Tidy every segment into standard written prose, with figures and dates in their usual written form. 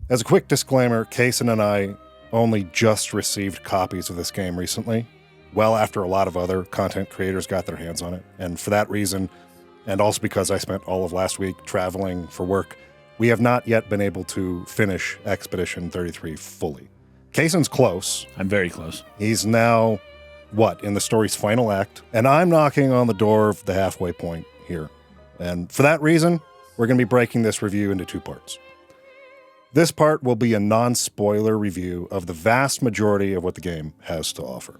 As a quick disclaimer, Kaysen and I only just received copies of this game recently, well after a lot of other content creators got their hands on it. And for that reason, and also because I spent all of last week traveling for work, we have not yet been able to finish Expedition 33 fully. Kaysen's close. I'm very close. He's now, in the story's final act, and I'm knocking on the door of the halfway point here. And for that reason, we're going to be breaking this review into two parts. This part will be a non-spoiler review of the vast majority of what the game has to offer.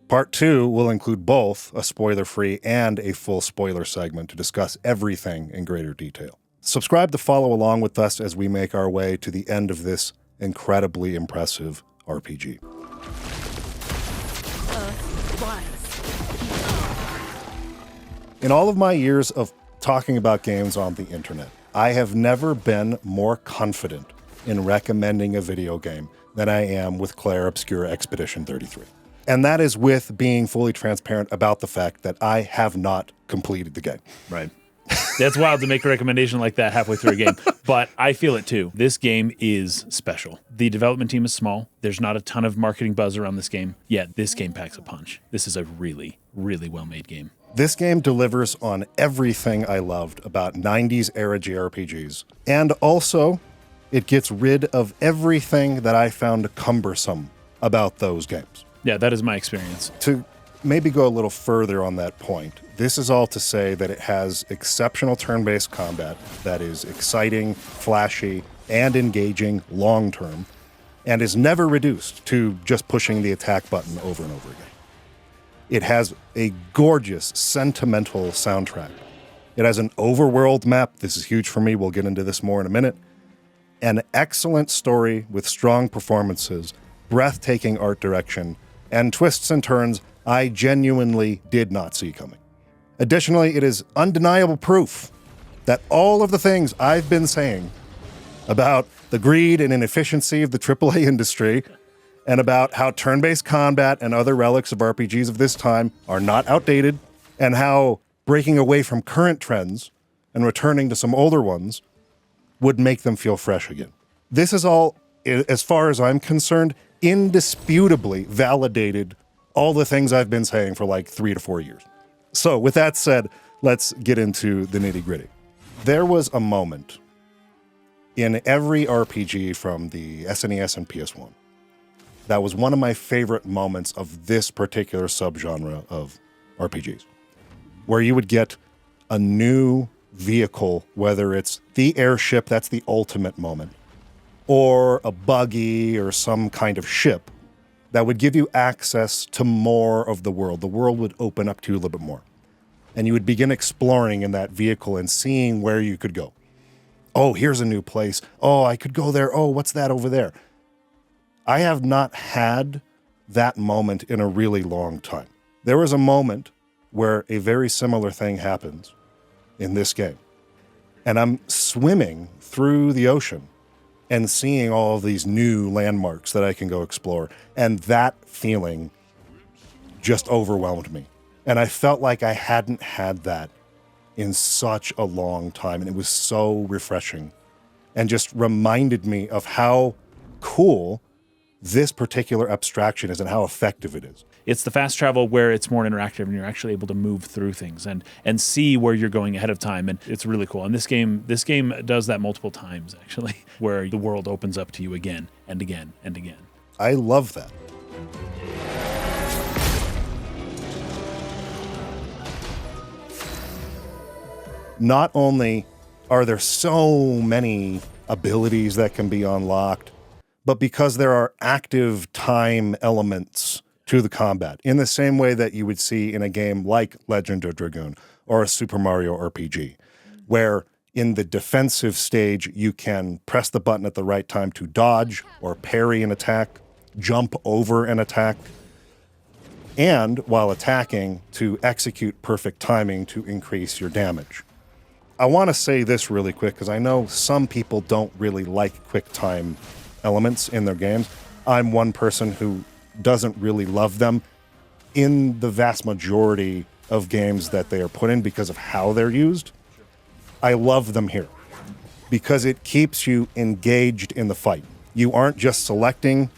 Part 2 will include both a spoiler-free and a full spoiler segment to discuss everything in greater detail. Subscribe to follow along with us as we make our way to the end of this incredibly impressive RPG. In all of my years of talking about games on the internet, I have never been more confident in recommending a video game than I am with Clair Obscur Expedition 33. And that is with being fully transparent about the fact that I have not completed the game. Right. That's wild to make a recommendation like that halfway through a game, but I feel it too. This game is special. The development team is small. There's not a ton of marketing buzz around this game, yet this game packs a punch. This is a really, really well-made game. This game delivers on everything I loved about 90s era JRPGs, and also it gets rid of everything that I found cumbersome about those games. Yeah, that is my experience. To maybe go a little further on that point, this is all to say that it has exceptional turn-based combat that is exciting, flashy, and engaging long-term, and is never reduced to just pushing the attack button over and over again. It has a gorgeous, sentimental soundtrack. It has an overworld map. This is huge for me. We'll get into this more in a minute. An excellent story with strong performances, breathtaking art direction, and twists and turns I genuinely did not see coming. Additionally, it is undeniable proof that all of the things I've been saying about the greed and inefficiency of the AAA industry and about how turn-based combat and other relics of RPGs of this time are not outdated, and how breaking away from current trends and returning to some older ones would make them feel fresh again. This is all, as far as I'm concerned, indisputably validated all the things I've been saying for like 3 to 4 years. So with that said, let's get into the nitty-gritty. There was a moment in every RPG from the SNES and PS1 that was one of my favorite moments of this particular subgenre of RPGs, where you would get a new vehicle, whether it's the airship, that's the ultimate moment, or a buggy or some kind of ship that would give you access to more of the world. The world would open up to you a little bit more. And you would begin exploring in that vehicle and seeing where you could go. Oh, here's a new place. Oh, I could go there. Oh, what's that over there? I have not had that moment in a really long time. There was a moment where a very similar thing happens in this game. And I'm swimming through the ocean and seeing all of these new landmarks that I can go explore. And that feeling just overwhelmed me. And I felt like I hadn't had that in such a long time. And it was so refreshing and just reminded me of how cool this particular abstraction is and how effective it is. It's the fast travel where it's more interactive and you're actually able to move through things and see where you're going ahead of time. And it's really cool. And this game does that multiple times, actually, where the world opens up to you again and again and again. I love that. Not only are there so many abilities that can be unlocked, but because there are active time elements to the combat, in the same way that you would see in a game like Legend of Dragoon or a Super Mario RPG, where in the defensive stage, you can press the button at the right time to dodge or parry an attack, jump over an attack, and while attacking, to execute perfect timing to increase your damage. I want to say this really quick because I know some people don't really like quick time elements in their games. I'm one person who doesn't really love them in the vast majority of games that they are put in because of how they're used. I love them here because it keeps you engaged in the fight. You aren't just selecting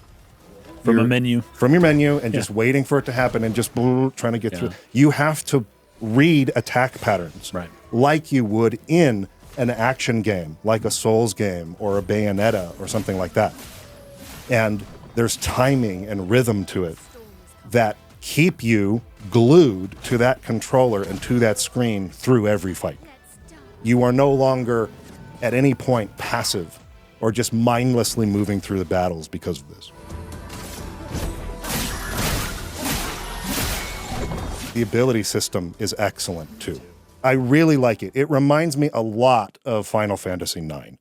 From a menu. From your menu and just waiting for it to happen and just trying to get through. You have to read attack patterns like you would in an action game, like a Souls game or a Bayonetta or something like that. And there's timing and rhythm to it that keep you glued to that controller and to that screen through every fight. You are no longer at any point passive or just mindlessly moving through the battles because of this. The ability system is excellent too. I really like it. It reminds me a lot of Final Fantasy IX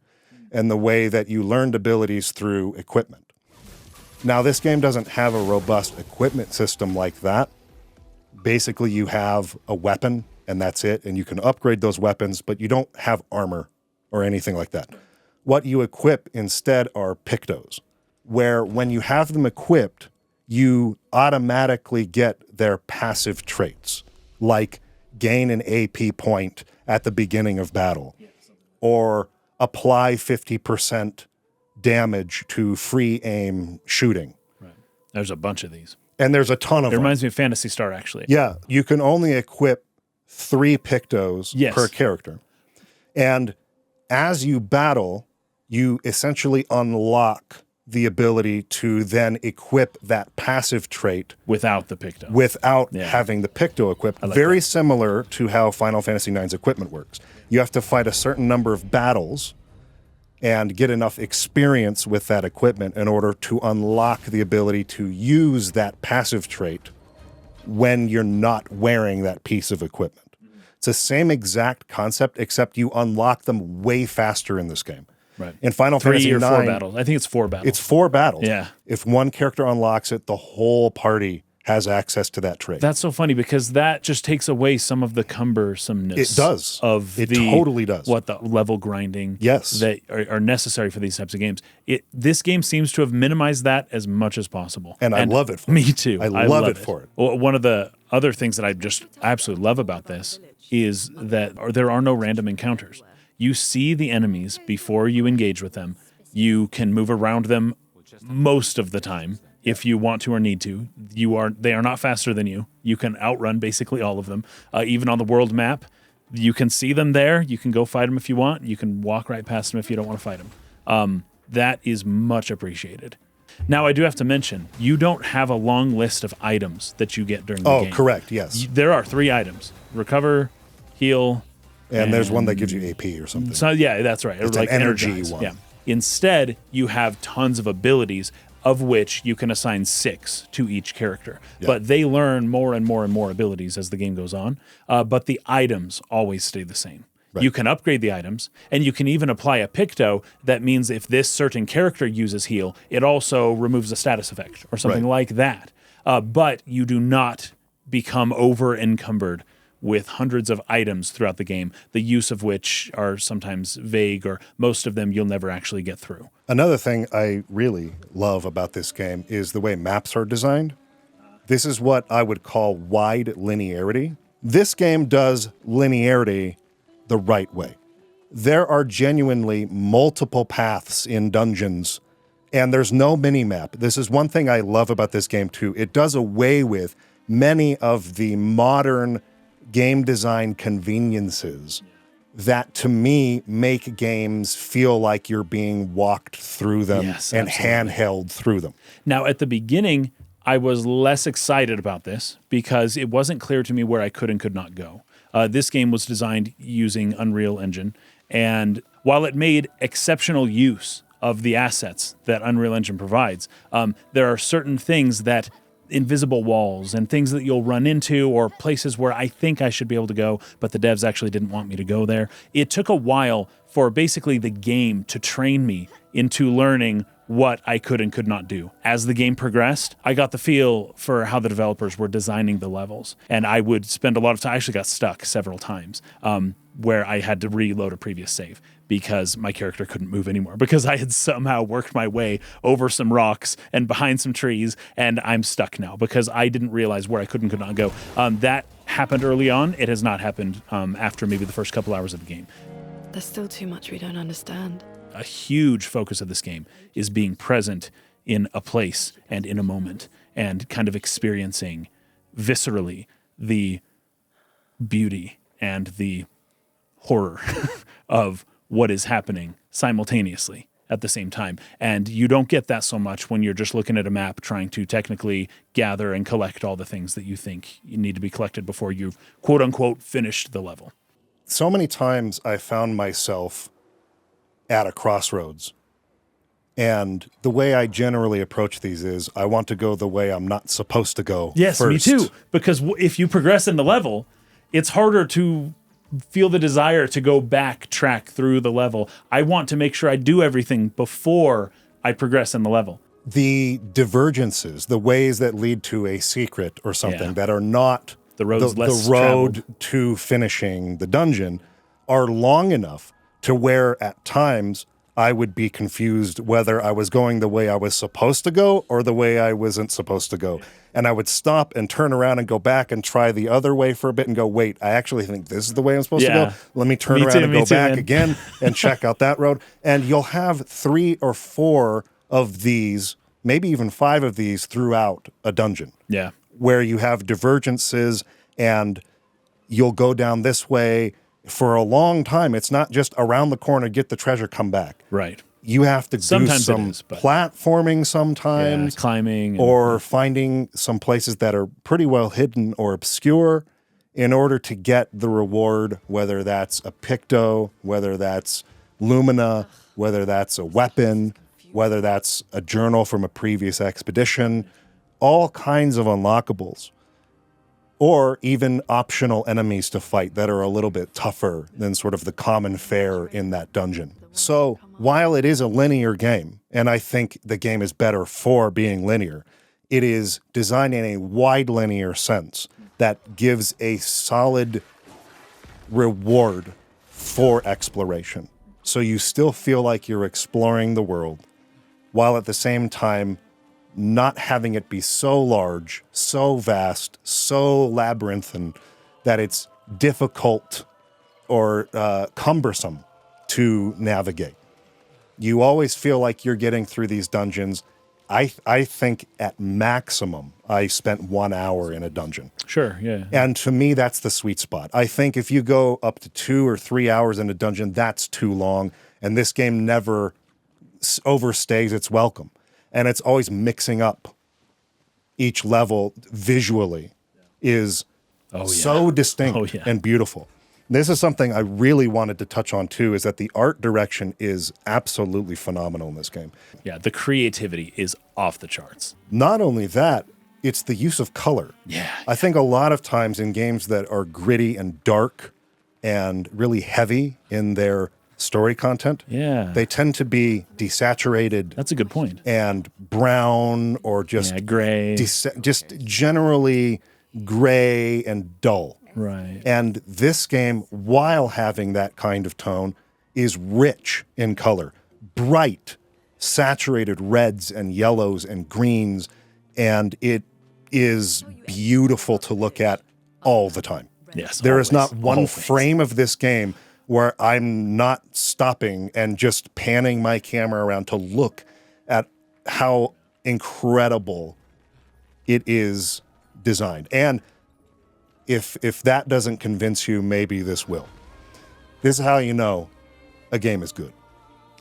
and the way that you learned abilities through equipment. Now, this game doesn't have a robust equipment system like that. Basically, you have a weapon and that's it, and you can upgrade those weapons, but you don't have armor or anything like that. What you equip instead are pictos, where when you have them equipped, you automatically get their passive traits, like gain an AP point at the beginning of battle, or apply 50% damage to free aim shooting. Right. There's a bunch of these. And there's a ton of them. It reminds me of Phantasy Star, actually. Yeah, you can only equip 3 pictos per character. And as you battle, you essentially unlock the ability to then equip that passive trait without the picto. Without having the picto equipped. Very similar to how Final Fantasy IX's equipment works. You have to fight a certain number of battles and get enough experience with that equipment in order to unlock the ability to use that passive trait when you're not wearing that piece of equipment. It's the same exact concept, except you unlock them way faster in this game. Right. In Final Fantasy IX, 4 battles. I think it's 4 battles. It's 4 battles. Yeah. If one character unlocks it, the whole party has access to that trait. That's so funny because that just takes away some of the cumbersomeness. It does. It totally does. What the level grinding yes. that are necessary for these types of games. This game seems to have minimized that as much as possible. And I love it for it. Me too. I love it for it. Well, one of the other things that I just absolutely love about this is that there are no random encounters. You see the enemies before you engage with them. You can move around them most of the time if you want to or need to. They are not faster than you. You can outrun basically all of them. Even on the world map, you can see them there. You can go fight them if you want. You can walk right past them if you don't want to fight them. That is much appreciated. Now, I do have to mention, you don't have a long list of items that you get during the game. Oh, correct, yes. There are 3 items. Recover, heal, and there's one that gives you AP or something. So yeah, that's right. It's like an energy energize. one. Yeah. Instead, you have tons of abilities, of which you can assign 6 to each character. Yeah. But they learn more and more and more abilities as the game goes on. But the items always stay the same. Right. You can upgrade the items, and you can even apply a picto that means if this certain character uses heal, it also removes a status effect or something like that. But you do not become over-encumbered with hundreds of items throughout the game, the use of which are sometimes vague, or most of them you'll never actually get through. Another thing I really love about this game is the way maps are designed. This is what I would call wide linearity. This game does linearity the right way. There are genuinely multiple paths in dungeons, and there's no mini-map. This is one thing I love about this game too. It does away with many of the modern game design conveniences that, to me, make games feel like you're being walked through them and handheld through them. Now, at the beginning, I was less excited about this because it wasn't clear to me where I could and could not go. This game was designed using Unreal Engine, and while it made exceptional use of the assets that Unreal Engine provides, there are certain things that invisible walls and things that you'll run into, or places where I think I should be able to go, but the devs actually didn't want me to go there. It took a while for basically the game to train me into learning what I could and could not do. As the game progressed, I got the feel for how the developers were designing the levels, and I would spend a lot of time. I actually got stuck several times where I had to reload a previous save because my character couldn't move anymore, because I had somehow worked my way over some rocks and behind some trees, and I'm stuck now because I didn't realize where I could and could not go. That happened early on. It has not happened after maybe the first couple hours of the game. There's still too much we don't understand. A huge focus of this game is being present in a place and in a moment and kind of experiencing viscerally the beauty and the horror of what is happening simultaneously at the same time. And you don't get that so much when you're just looking at a map trying to technically gather and collect all the things that you think you need to be collected before you've quote unquote finished the level. So many times I found myself at a crossroads. And the way I generally approach these is I want to go the way I'm not supposed to go. Yes, first. me too. Because if you progress in the level, it's harder to feel the desire to go backtrack through the level. I want to make sure I do everything before I progress in the level. The divergences, the ways that lead to a secret or something that are not the road traveled to finishing the dungeon are long enough to where at times I would be confused whether I was going the way I was supposed to go or the way I wasn't supposed to go. And I would stop and turn around and go back and try the other way for a bit and go, wait, I actually think this is the way I'm supposed to go. Let me turn around and go back again and check out that road. And you'll have 3 or 4 of these, maybe even 5 of these throughout a dungeon. Yeah. Where you have divergences and you'll go down this way for a long time. It's not just around the corner, get the treasure, come back. Right. You have to Sometimes do some platforming sometimes. Climbing. Or finding some places that are pretty well hidden or obscure in order to get the reward, whether that's a picto, whether that's lumina, whether that's a weapon, whether that's a journal from a previous expedition, all kinds of unlockables. Or even optional enemies to fight that are a little bit tougher than sort of the common fare in that dungeon. So while it is a linear game, and I think the game is better for being linear, it is designed in a wide linear sense that gives a solid reward for exploration. So you still feel like you're exploring the world, while at the same time not having it be so large, so vast, so labyrinthine that it's difficult or cumbersome to navigate. You always feel like you're getting through these dungeons. I think at maximum, I spent 1 hour in a dungeon. Sure, yeah. And to me, that's the sweet spot. I think if you go up to 2 or 3 hours in a dungeon, that's too long. And this game never overstays its welcome. And it's always mixing up each level visually is so distinct and beautiful. This is something I really wanted to touch on too, is that the art direction is absolutely phenomenal in this game. Yeah, the creativity is off the charts. Not only that, it's the use of color. Yeah. I think a lot of times in games that are gritty and dark and really heavy in their story content, they tend to be desaturated. That's a good point. And brown or just gray. Just generally gray and dull. Right. And this game, while having that kind of tone, is rich in color. Bright, saturated reds and yellows and greens. And it is beautiful to look at all the time. Yes. There is not one frame of this game where I'm not stopping and just panning my camera around to look at how incredible it is designed. And if that doesn't convince you, maybe this will. This is how you know a game is good.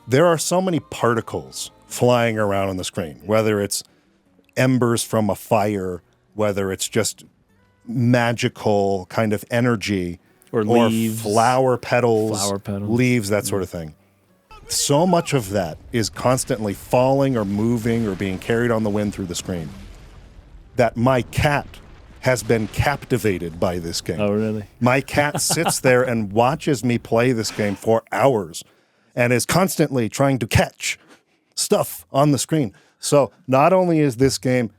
There are so many particles flying around on the screen, whether it's embers from a fire, whether it's just magical kind of energy, or leaves, flower petals, leaves, that sort of thing. So much of that is constantly falling or moving or being carried on the wind through the screen that my cat has been captivated by this game. Oh, really? My cat sits there and watches me play this game for hours and is constantly trying to catch stuff on the screen. So not only is this game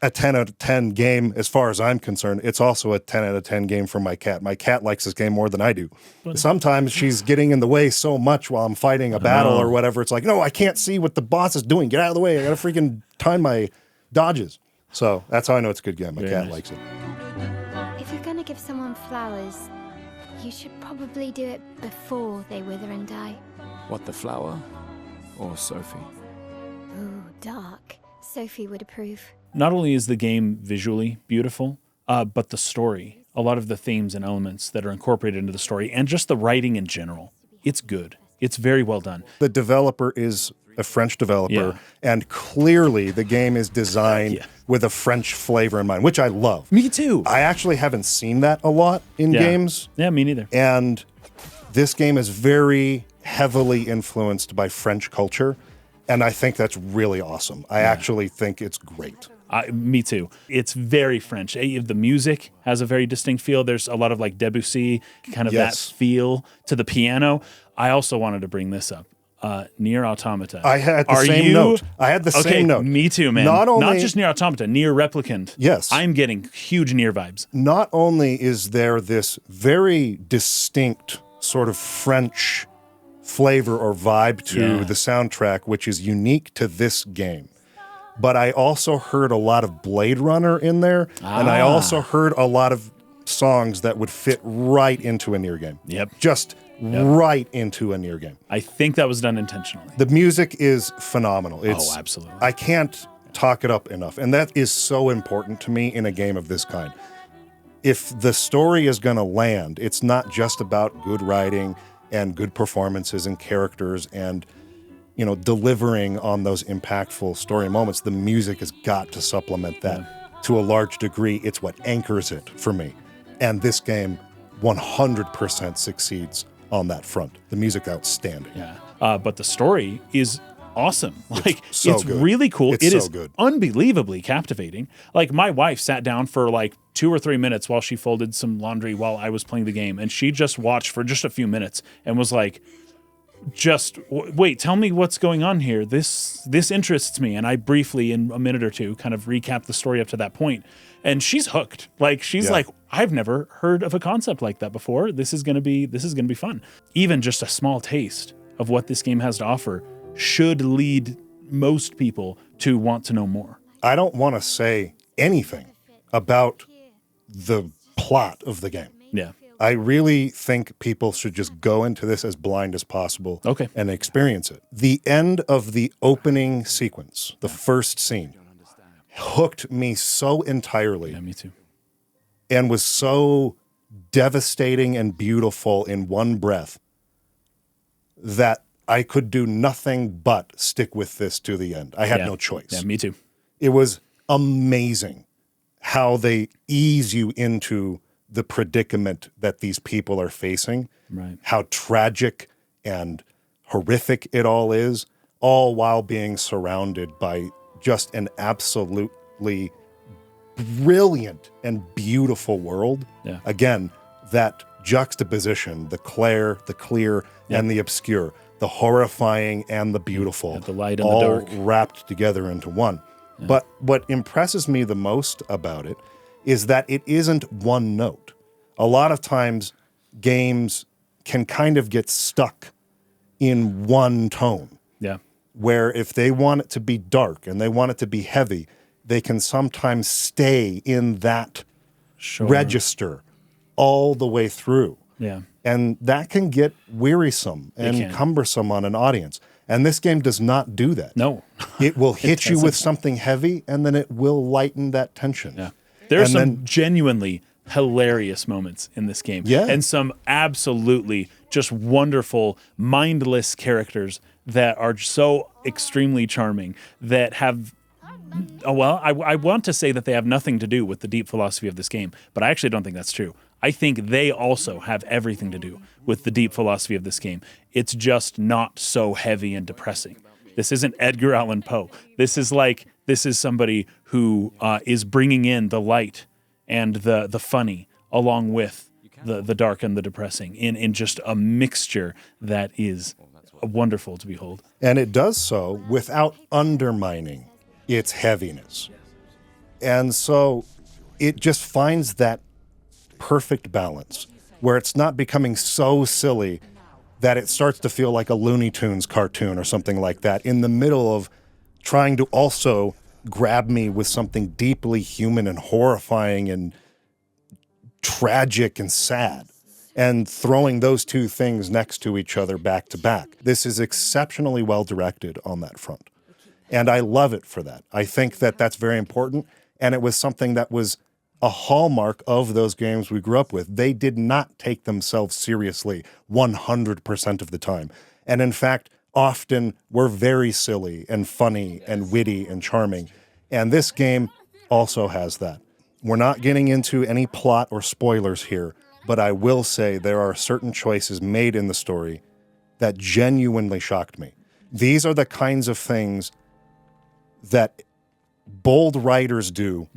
a 10 out of 10 game as far as I'm concerned, it's also a 10 out of 10 game for my cat. My cat likes this game more than I do. Sometimes she's getting in the way so much while I'm fighting a battle or whatever. It's like, no, I can't see what the boss is doing. Get out of the way. I gotta freaking time my dodges. So that's how I know it's a good game. My cat likes it. If you're gonna give someone flowers, You should probably do it before they wither and die. What, the flower? Or Sophie? Ooh, dark. Sophie would approve. Not only is the game visually beautiful, but the story, a lot of the themes and elements that are incorporated into the story, and just the writing in general, it's good. It's very well done. The developer is a French developer, Yeah. and clearly the game is designed with a French flavor in mind, which I love. Me too. I actually haven't seen that a lot in games, Yeah, me neither. and this game is very heavily influenced by French culture, and I think that's really awesome. I actually think it's great. Me too. It's very French. The music has a very distinct feel. There's a lot of like Debussy, kind of Yes. that feel to the piano. I also wanted to bring this up. Nier Automata. I had the Are same you- note. I had the Okay, same note. me too, man. Not only- just Nier Automata, Nier Replicant. Yes. I'm getting huge Nier vibes. Not only is there this very distinct sort of French flavor or vibe to the soundtrack, which is unique to this game, but I also heard a lot of Blade Runner in there, and I also heard a lot of songs that would fit right into a Nier game. Yep. Just right into a Nier game. I think that was done intentionally. The music is phenomenal. It's, Absolutely. I can't talk it up enough. And that is so important to me in a game of this kind. If the story is going to land, it's not just about good writing and good performances and characters and, you know, delivering on those impactful story moments. The music has got to supplement that to a large degree. It's what anchors it for me. And this game 100% succeeds on that front. The music outstanding. Yeah. But the story is awesome. Like, so it's good. really cool. It's It so is good. unbelievably captivating. Like, my wife sat down for like 2 or 3 minutes while she folded some laundry while I was playing the game, and she just watched for just a few minutes and was like, wait, tell me what's going on here. This interests me. And I briefly, in a minute or two, kind of recap the story up to that point. And she's hooked. Like, she's like, I've never heard of a concept like that before. This is gonna be fun. Even just a small taste of what this game has to offer should lead most people to want to know more. I don't want to say anything about the plot of the game. Yeah. I really think people should just go into this as blind as possible and experience it. The end of the opening sequence, the first scene, hooked me so entirely. Yeah, me too. And was so devastating and beautiful in one breath that I could do nothing but stick with this to the end. I had no choice. Yeah, me too. It was amazing how they ease you into the predicament that these people are facing, Right. how tragic and horrific it all is, all while being surrounded by just an absolutely brilliant and beautiful world. Yeah. Again, that juxtaposition, the Clair, the clear, and the obscure, the horrifying and the beautiful, the light and the all dark. wrapped together into one. But what impresses me the most about it is that it isn't one note. A lot of times games can kind of get stuck in one tone, Yeah. where if they want it to be dark and they want it to be heavy, they can sometimes stay in that Sure. register all the way through. Yeah. And that can get wearisome and can. cumbersome on an audience. And this game does not do that. No. It will hit you doesn't. with something heavy, and then it will lighten that tension. Yeah. There are And some then- genuinely hilarious moments in this game. Yeah. And some absolutely just wonderful, mindless characters that are so extremely charming that have. Oh, well, I want to say that they have nothing to do with the deep philosophy of this game, but I actually don't think that's true. I think they also have everything to do with the deep philosophy of this game. It's just not so heavy and depressing. This isn't Edgar Allan Poe. This is somebody who is bringing in the light and the funny along with the dark and the depressing in just a mixture that is wonderful to behold. And it does so without undermining its heaviness. And so it just finds that perfect balance where it's not becoming so silly that it starts to feel like a Looney Tunes cartoon or something like that in the middle of trying to also grab me with something deeply human and horrifying and tragic and sad. and throwing those two things next to each other back to back. This is exceptionally well directed on that front. And I love it for that. I think that that's very important. And it was something that was a hallmark of those games we grew up with. They did not take themselves seriously 100% of the time. And in fact, often were very silly and funny and witty and charming. And this game also has that. We're not getting into any plot or spoilers here, but I will say there are certain choices made in the story that genuinely shocked me. These are the kinds of things that bold writers do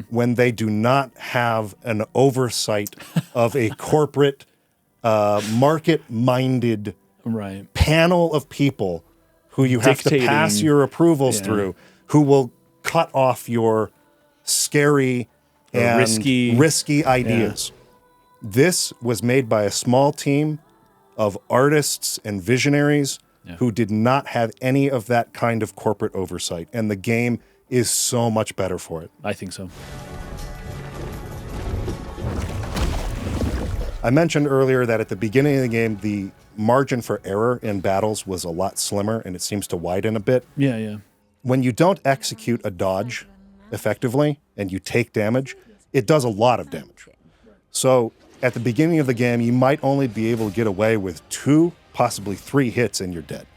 when they do not have an oversight of a corporate, market-minded panel of people who you have to pass your approvals through, who will cut off your scary and risky ideas. This was made by a small team of artists and visionaries who did not have any of that kind of corporate oversight. And the game is so much better for it. I think so. I mentioned earlier that at the beginning of the game, the margin for error in battles was a lot slimmer, and it seems to widen a bit. Yeah. When you don't execute a dodge effectively and you take damage, it does a lot of damage. So at the beginning of the game, you might only be able to get away with 2, possibly 3 hits and you're dead.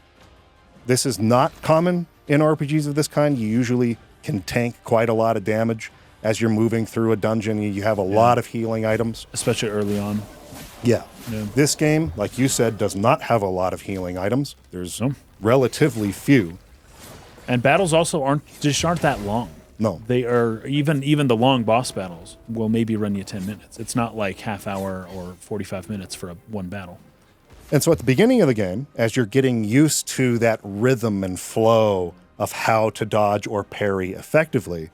This is not common in RPGs of this kind. You usually can tank quite a lot of damage as you're moving through a dungeon. You have a lot of healing items. Especially early on. Yeah. This game, like you said, does not have a lot of healing items. There's relatively few. And battles also aren't that long. No. They are, even the long boss battles will maybe run you 10 minutes. It's not like half hour or 45 minutes for one battle. And so at the beginning of the game, as you're getting used to that rhythm and flow of how to dodge or parry effectively,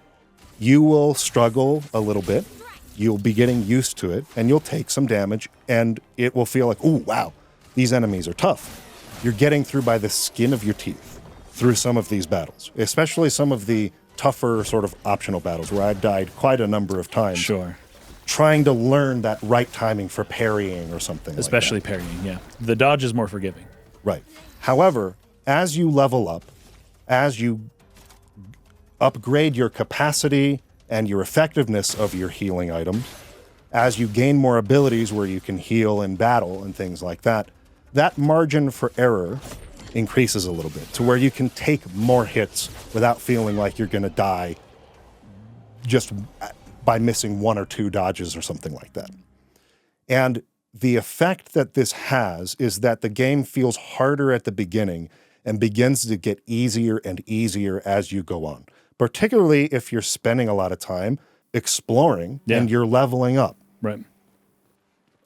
you will struggle a little bit. You'll be getting used to it, and you'll take some damage, and it will feel like, ooh, wow, these enemies are tough. You're getting through by the skin of your teeth through some of these battles, especially some of the tougher sort of optional battles where I died quite a number of times. Sure. Trying to learn that right timing for parrying or something Especially like that. Parrying, yeah. The dodge is more forgiving. Right. However, as you level up, as you upgrade your capacity and your effectiveness of your healing items, as you gain more abilities where you can heal in battle and things like that, that margin for error increases a little bit to where you can take more hits without feeling like you're going to die just by missing 1 or 2 dodges or something like that. And the effect that this has is that the game feels harder at the beginning and begins to get easier and easier as you go on, particularly if you're spending a lot of time exploring and you're leveling up. Right.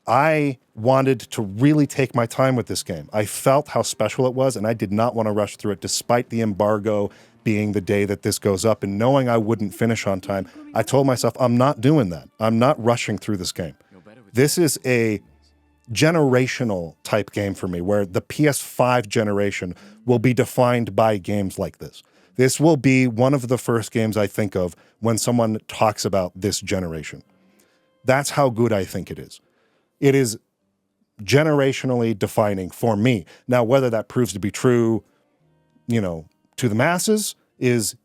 I wanted to really take my time with this game. I felt how special it was, and I did not want to rush through it despite the embargo being the day that this goes up, and knowing I wouldn't finish on time. I told myself, I'm not doing that. I'm not rushing through this game. This is a generational type game for me, where the PS5 generation will be defined by games like this. This will be one of the first games I think of when someone talks about this generation. That's how good I think it is. It is generationally defining for me. Now, whether that proves to be true, to the masses is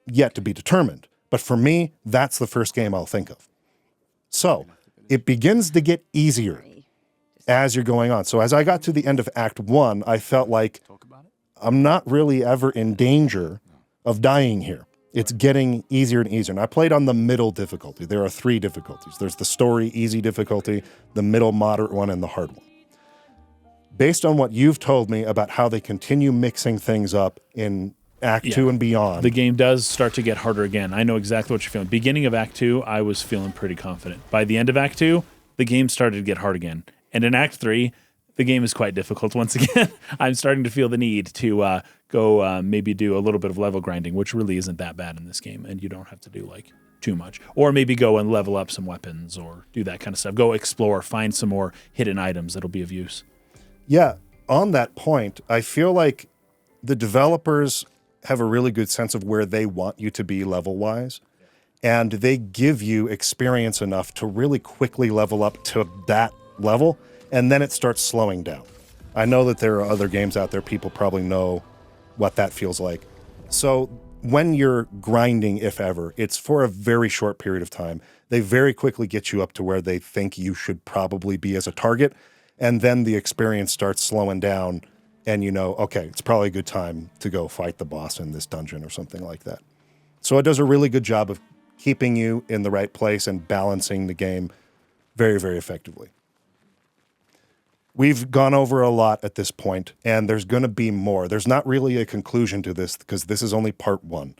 yet to be determined. But for me, that's the first game I'll think of. So it begins to get easier as you're going on. So as I got to the end of Act 1, I felt like I'm not really ever in danger of dying here. It's getting easier and easier. And I played on the middle difficulty. There are 3 difficulties. There's the story easy difficulty, the middle moderate one, and the hard one. Based on what you've told me about how they continue mixing things up in Act 2 and beyond. The game does start to get harder again. I know exactly what you're feeling. Beginning of Act 2, I was feeling pretty confident. By the end of Act 2, the game started to get hard again. And in Act 3, the game is quite difficult once again. I'm starting to feel the need to go maybe do a little bit of level grinding, which really isn't that bad in this game, and you don't have to do too much. Or maybe go and level up some weapons or do that kind of stuff. Go explore, find some more hidden items that'll be of use. Yeah, on that point, I feel like the developers have a really good sense of where they want you to be level-wise, and they give you experience enough to really quickly level up to that level and then it starts slowing down. I know that there are other games out there, people probably know what that feels like. So when you're grinding, if ever, it's for a very short period of time. They very quickly get you up to where they think you should probably be as a target, and then the experience starts slowing down, and you know, okay, it's probably a good time to go fight the boss in this dungeon or something like that. So it does a really good job of keeping you in the right place and balancing the game very, very effectively. We've gone over a lot at this point, and there's going to be more. There's not really a conclusion to this because this is only part 1.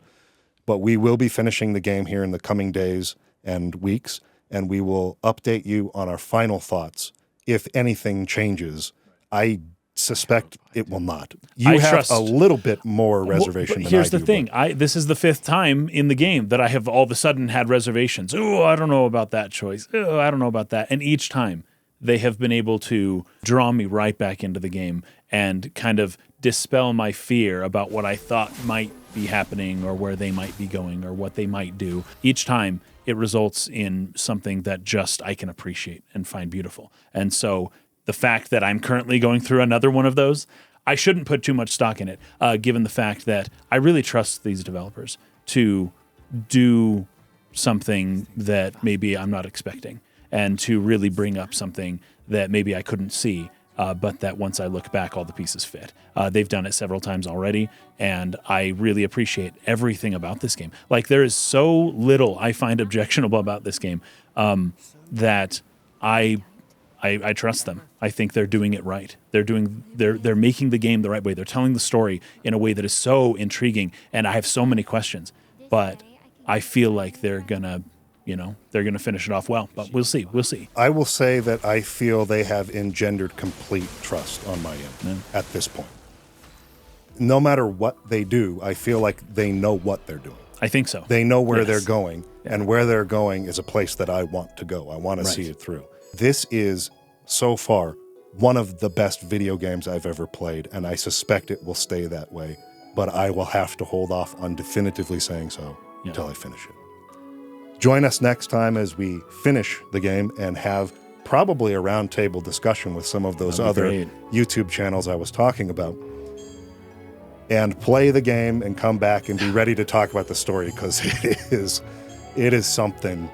But we will be finishing the game here in the coming days and weeks, and we will update you on our final thoughts. If anything changes, I suspect it will not. You have a little bit more reservation than I do. Here's the thing. This is the 5th time in the game that I have all of a sudden had reservations. Oh, I don't know about that choice. Oh, I don't know about that. And each time, they have been able to draw me right back into the game and kind of dispel my fear about what I thought might be happening or where they might be going or what they might do. Each time it results in something that just I can appreciate and find beautiful. And so the fact that I'm currently going through another one of those, I shouldn't put too much stock in it, given the fact that I really trust these developers to do something that maybe I'm not expecting, and to really bring up something that maybe I couldn't see, but that once I look back, all the pieces fit. They've done it several times already, and I really appreciate everything about this game. Like, there is so little I find objectionable about this game that I trust them. I think they're doing it right. They're making the game the right way. They're telling the story in a way that is so intriguing, and I have so many questions, but I feel like they're gonna finish it off well, but we'll see. I will say that I feel they have engendered complete trust on my end at this point. No matter what they do, I feel like they know what they're doing. I think so. They know where they're going, and where they're going is a place that I want to go. I want to see it through. This is, so far, one of the best video games I've ever played, and I suspect it will stay that way, but I will have to hold off on definitively saying so until I finish it. Join us next time as we finish the game and have probably a roundtable discussion with some of those other YouTube channels I was talking about. And play the game and come back and be ready to talk about the story, because it is something.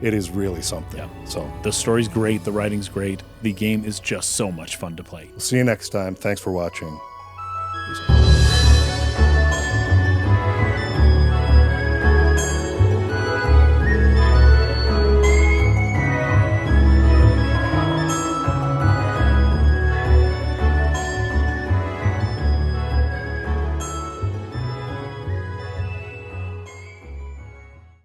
It is really something. Yeah. So the story's great, the writing's great, the game is just so much fun to play. We'll see you next time. Thanks for watching. Peace out.